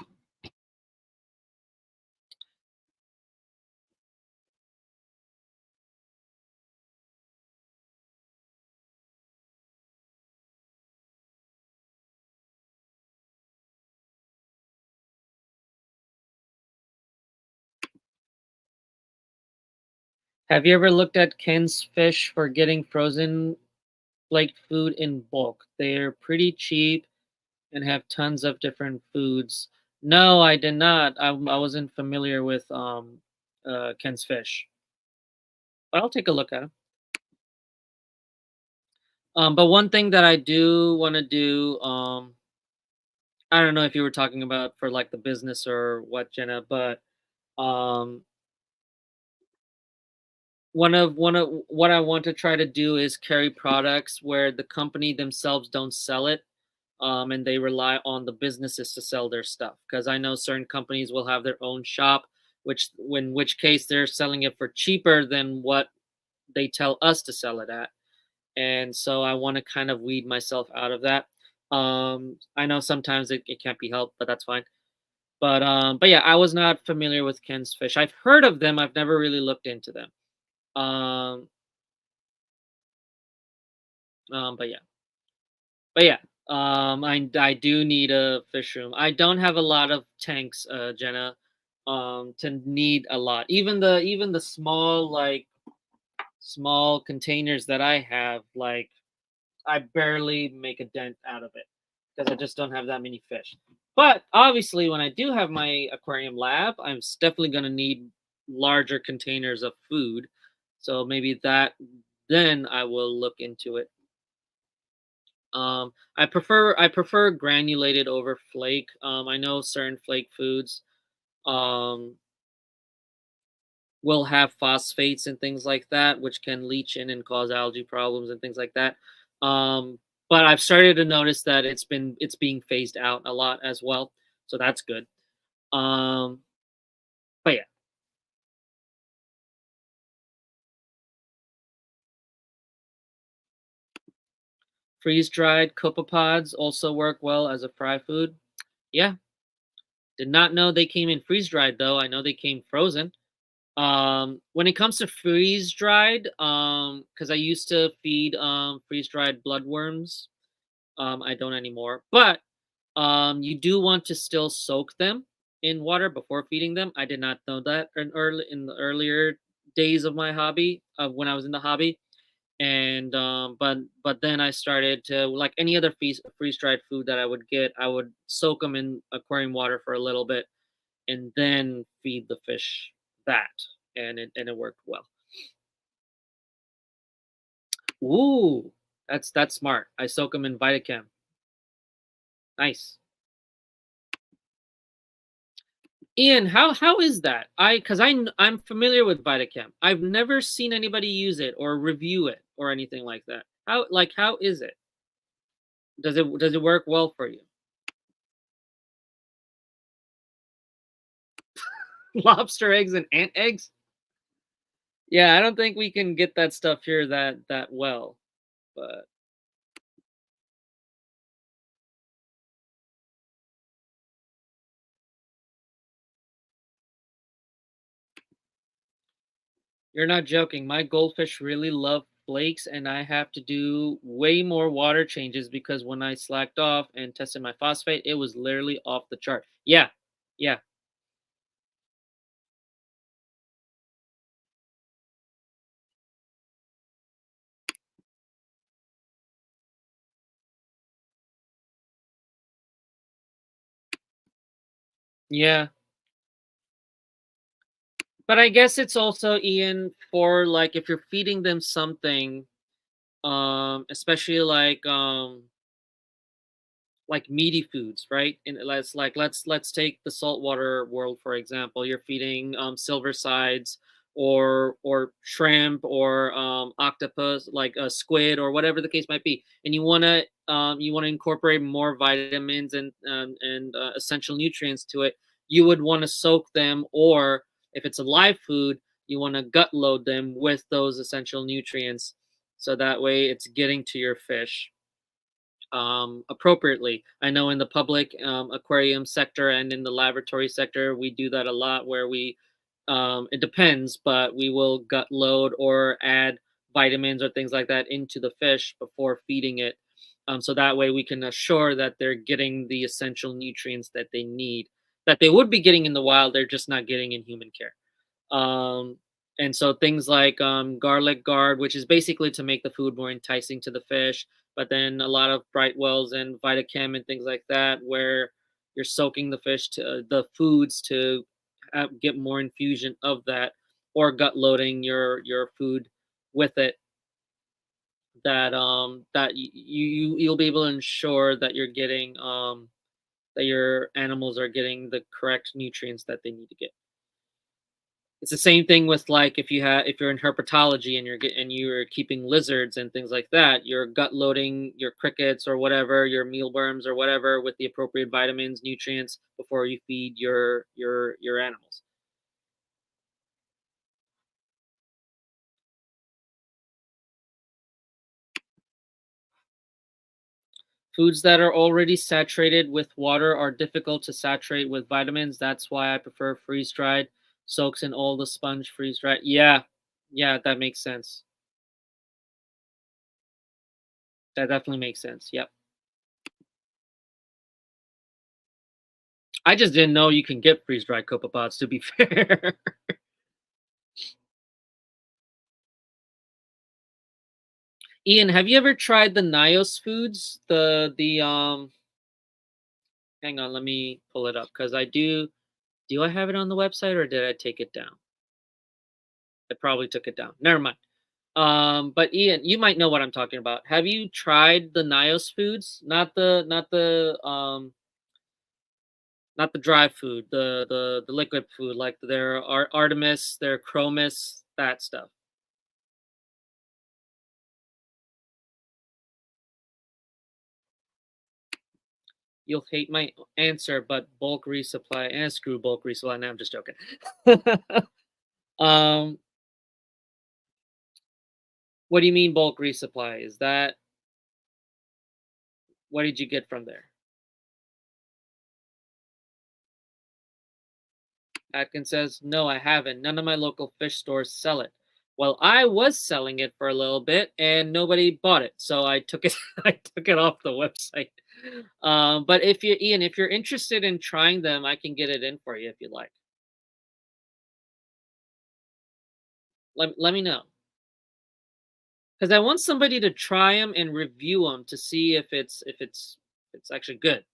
Have you ever looked at Ken's fish for getting frozen flaked food in bulk? They're pretty cheap and have tons of different foods. No, I did not. I wasn't familiar with Ken's fish, but I'll take a look at them. But one thing that I do want to do, I don't know if you were talking about for like the business or what, Jenna, but um, one of what I want to try to do is carry products where the company themselves don't sell it, and they rely on the businesses to sell their stuff. Because I know certain companies will have their own shop, in which case they're selling it for cheaper than what they tell us to sell it at. And so I want to kind of weed myself out of that. I know sometimes it can't be helped, but that's fine. But yeah, I was not familiar with Ken's fish. I've heard of them. I've never really looked into them. Um, but yeah. But yeah, I do need a fish room. I don't have a lot of tanks, Jenna, to need a lot. Even the small containers that I have, like, I barely make a dent out of it because I just don't have that many fish. But obviously, when I do have my aquarium lab, definitely gonna need larger containers of food. So maybe then I will look into it. I prefer granulated over flake. I know certain flake foods um will have phosphates and things like that, which can leach in and cause algae problems and things like that. Um, but I've started to notice that it's being phased out a lot as well, so that's good. Um, but yeah, freeze dried copepods also work well as a fry food. Yeah, did not know they came in freeze dried though. I know they came frozen. When it comes to freeze dried, because I used to feed freeze dried bloodworms. I don't anymore. But you do want to still soak them in water before feeding them. I did not know that in the earlier days of my hobby, of when I was in the hobby. And but then I started to, like any other freeze dried food that I would get, I would soak them in aquarium water for a little bit and then feed the fish that, and it worked well. Ooh, that's smart. I soak them in Vitacam. Nice. Ian, how is that? Because I'm familiar with Vitacam. I've never seen anybody use it or review it or anything like that. How is it? Does it work well for you? Lobster eggs and ant eggs? Yeah, I don't think we can get that stuff here that well, but you're not joking. My goldfish really love flakes, and I have to do way more water changes because when I slacked off and tested my phosphate, it was literally off the chart. Yeah. Yeah. Yeah. But I guess it's also, Ian, for like if you're feeding them something, especially like meaty foods, right? And let's take the saltwater world for example. You're feeding silver sides or shrimp or octopus, like a squid or whatever the case might be, and you want to incorporate more vitamins and essential nutrients to it. You would want to soak them, or if it's a live food, you want to gut load them with those essential nutrients, so that way it's getting to your fish appropriately. I know in the public aquarium sector and in the laboratory sector, we do that a lot where it depends, but we will gut load or add vitamins or things like that into the fish before feeding it. So that way we can assure that they're getting the essential nutrients that they need, that they would be getting in the wild, they're just not getting in human care. Um, and so things like garlic guard, which is basically to make the food more enticing to the fish, but then a lot of bright wells and Vitachem and things like that, where you're soaking the fish to the foods to get more infusion of that, or gut loading your food with it. You'll be able to ensure that you're getting that your animals are getting the correct nutrients that they need to get. It's the same thing with like if you're in herpetology and you're keeping lizards and things like that, you're gut loading your crickets or whatever, your mealworms or whatever with the appropriate vitamins, nutrients before you feed your animals. Foods that are already saturated with water are difficult to saturate with vitamins. That's why I prefer freeze dried, soaks in all the sponge freeze dried. Yeah. Yeah, that makes sense. That definitely makes sense. Yep. I just didn't know you can get freeze dried copepods, to be fair. Ian, have you ever tried the Nios foods? Hang on, let me pull it up because I do. Do I have it on the website or did I take it down? I probably took it down. Never mind. But Ian, you might know what I'm talking about. Have you tried the Nios foods? Not the dry food, the liquid food, like their Artemis, their Chromis, that stuff. You'll hate my answer, but bulk resupply and screw bulk resupply. Now I'm just joking. um, what do you mean bulk resupply? Is that what did you get from there? Atkins says, no, I haven't. None of my local fish stores sell it. Well, I was selling it for a little bit and nobody bought it. So I took it I took it off the website. But if you Ian, if you're interested in trying them, I can get it in for you if you like. Let me know. Because I want somebody to try them and review them to see if it's actually good.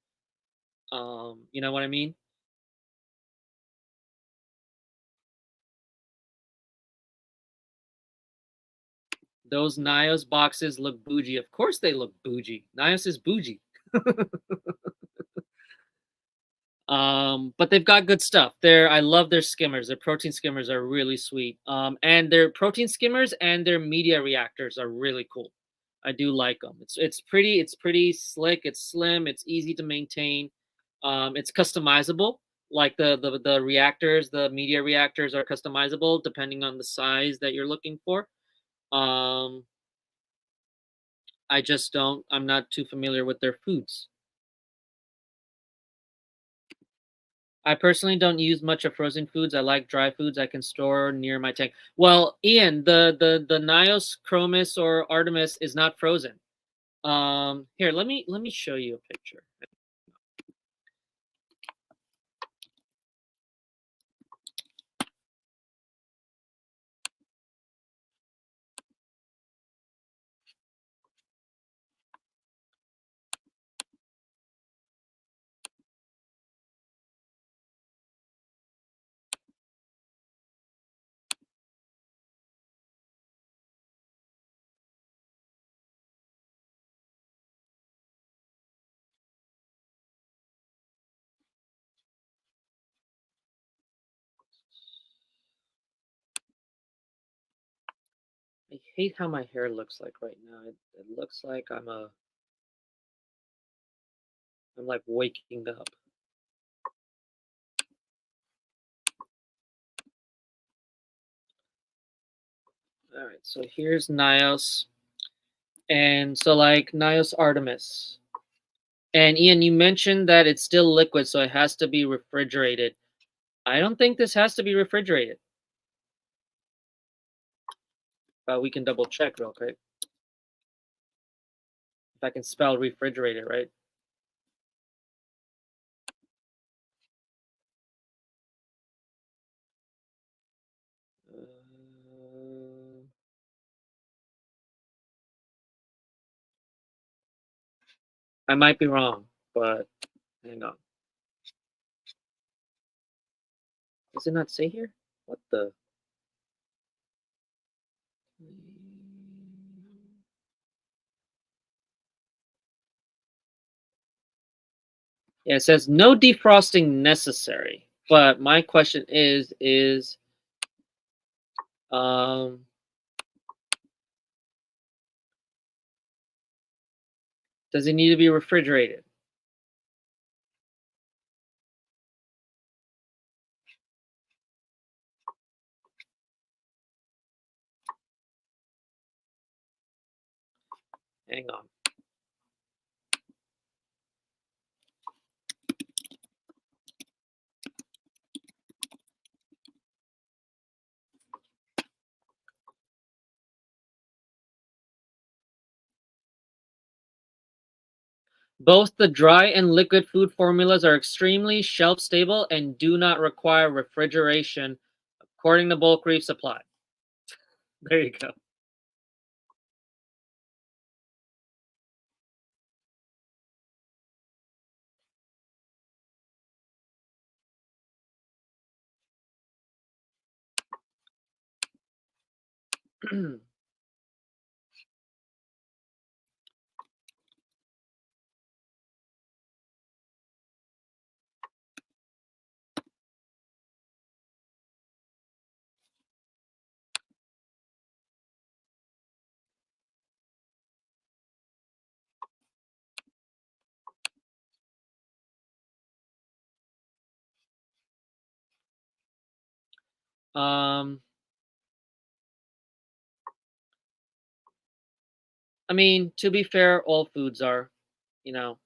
You know what I mean? Those Nios boxes look bougie. Of course they look bougie. Nios is bougie. But they've got good stuff. I love their skimmers. Their protein skimmers are really sweet. And their protein skimmers and their media reactors are really cool. I do like them. It's pretty. It's pretty slick. It's slim. It's easy to maintain. It's customizable. Like the reactors, the media reactors are customizable depending on the size that you're looking for. Um, I just don't. I'm not too familiar with their foods. I personally don't use much of frozen foods. I like dry foods I can store near my tank. Well, Ian, the Nios chromis or Artemis is not frozen. Here, let me show you a picture. I hate how my hair looks like right now. It looks like I'm like waking up. All right, so here's Nios, and so like Nios Artemis. And Ian, you mentioned that it's still liquid, so it has to be refrigerated. I don't think this has to be refrigerated, but we can double check real quick. If I can spell refrigerated right. Uh, I might be wrong, but hang on. Does it not say here? What the? Yeah, it says no defrosting necessary. But my question is um does it need to be refrigerated? Hang on. Both the dry and liquid food formulas are extremely shelf stable and do not require refrigeration, according to Bulk Reef Supply. There you go. um, I mean, to be fair, all foods are, you know,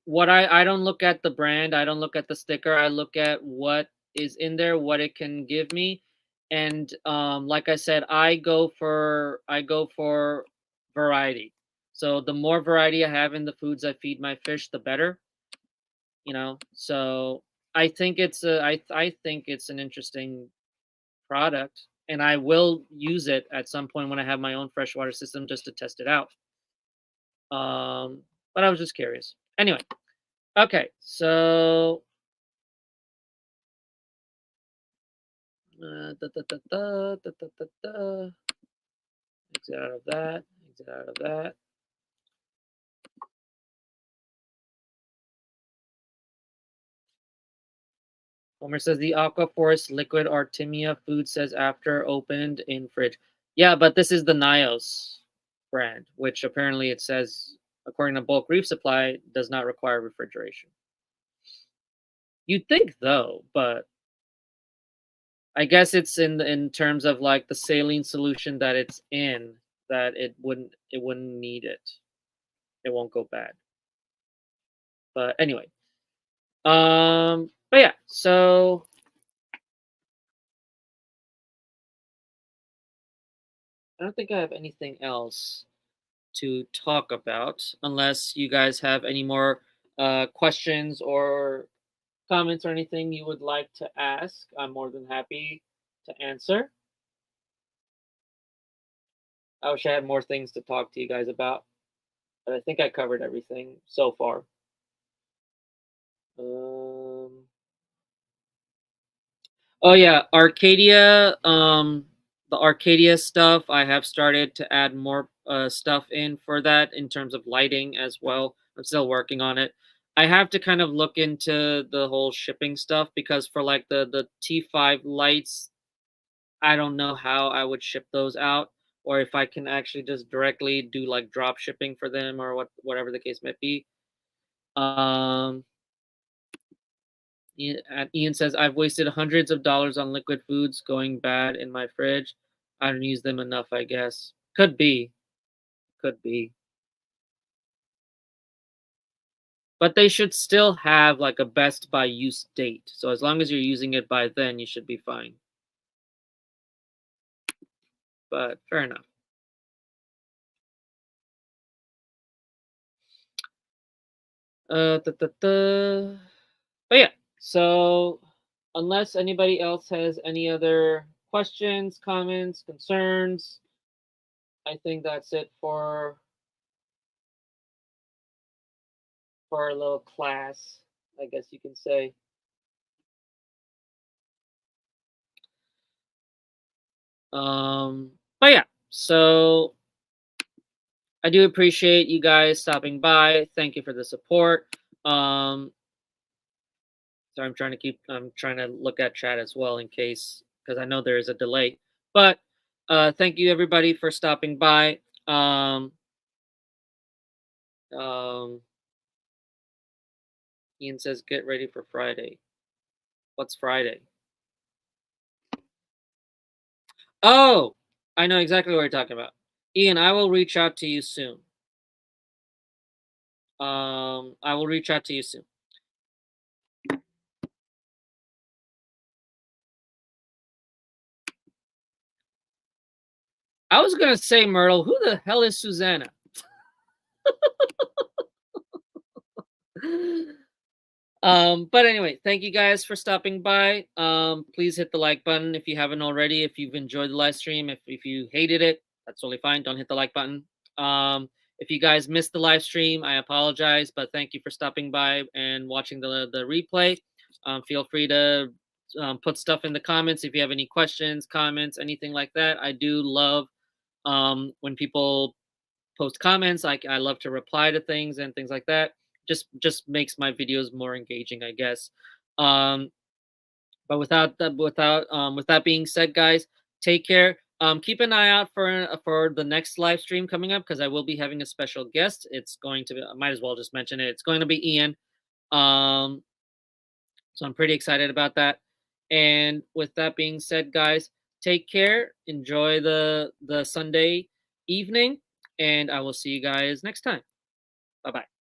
what I don't look at the brand, I don't look at the sticker, I look at what is in there, what it can give me. And like I said, I go for variety. So the more variety I have in the foods I feed my fish, the better, you know. So I think it's an interesting product, and I will use it at some point when I have my own freshwater system just to test it out. But I was just curious. Anyway, okay, so da, da, da, da, da, da, da, da. Exit out of that. Exit out of that. Homer says the Aqua Force liquid Artemia food says after opened in fridge. Yeah, but this is the Nios. brand, which apparently it says, according to Bulk Reef Supply, does not require refrigeration. You'd think though, but I guess it's in terms of like the saline solution that it's in, that it wouldn't need it. It won't go bad. But anyway, but yeah, so I don't think I have anything else to talk about unless you guys have any more questions or comments or anything you would like to ask. I'm more than happy to answer. I wish I had more things to talk to you guys about, but I think I covered everything so far. Um, oh yeah, Arcadia. The Arcadia stuff. I have started to add more stuff in for that in terms of lighting as well. I'm still working on it. I have to kind of look into the whole shipping stuff because for like the T5 lights, I don't know how I would ship those out, or if I can actually just directly do like drop shipping for them or whatever the case might be. Um, Ian says, I've wasted hundreds of dollars on liquid foods going bad in my fridge. I don't use them enough, I guess. Could be. Could be. But they should still have like a best by use date. So as long as you're using it by then, you should be fine. But fair enough. Da, da, da. But yeah, so unless anybody else has any other questions, comments, concerns, I think that's it for our little class, I guess you can say. But yeah, so I do appreciate you guys stopping by. Thank you for the support. So I'm trying to look at chat as well in case, because I know there is a delay. But thank you everybody for stopping by. Um, Ian says, get ready for Friday. What's Friday? Oh, I know exactly what you're talking about. Ian, I will reach out to you soon. I will reach out to you soon. I was gonna say, Myrtle, who the hell is Susanna? But anyway, thank you guys for stopping by. Please hit the like button if you haven't already. If you've enjoyed the live stream, if you hated it, that's totally fine. Don't hit the like button. If you guys missed the live stream, I apologize, but thank you for stopping by and watching the replay. Feel free to put stuff in the comments if you have any questions, comments, anything like that. I do love when people post comments. I love to reply to things and things like that. Just makes my videos more engaging, I guess. Um, but with that being said, guys, take care. Keep an eye out for the next live stream coming up because I will be having a special guest. It's going to be, I might as well just mention it. It's going to be Ian. So I'm pretty excited about that. And with that being said, guys, take care. Enjoy the Sunday evening, and I will see you guys next time. Bye bye.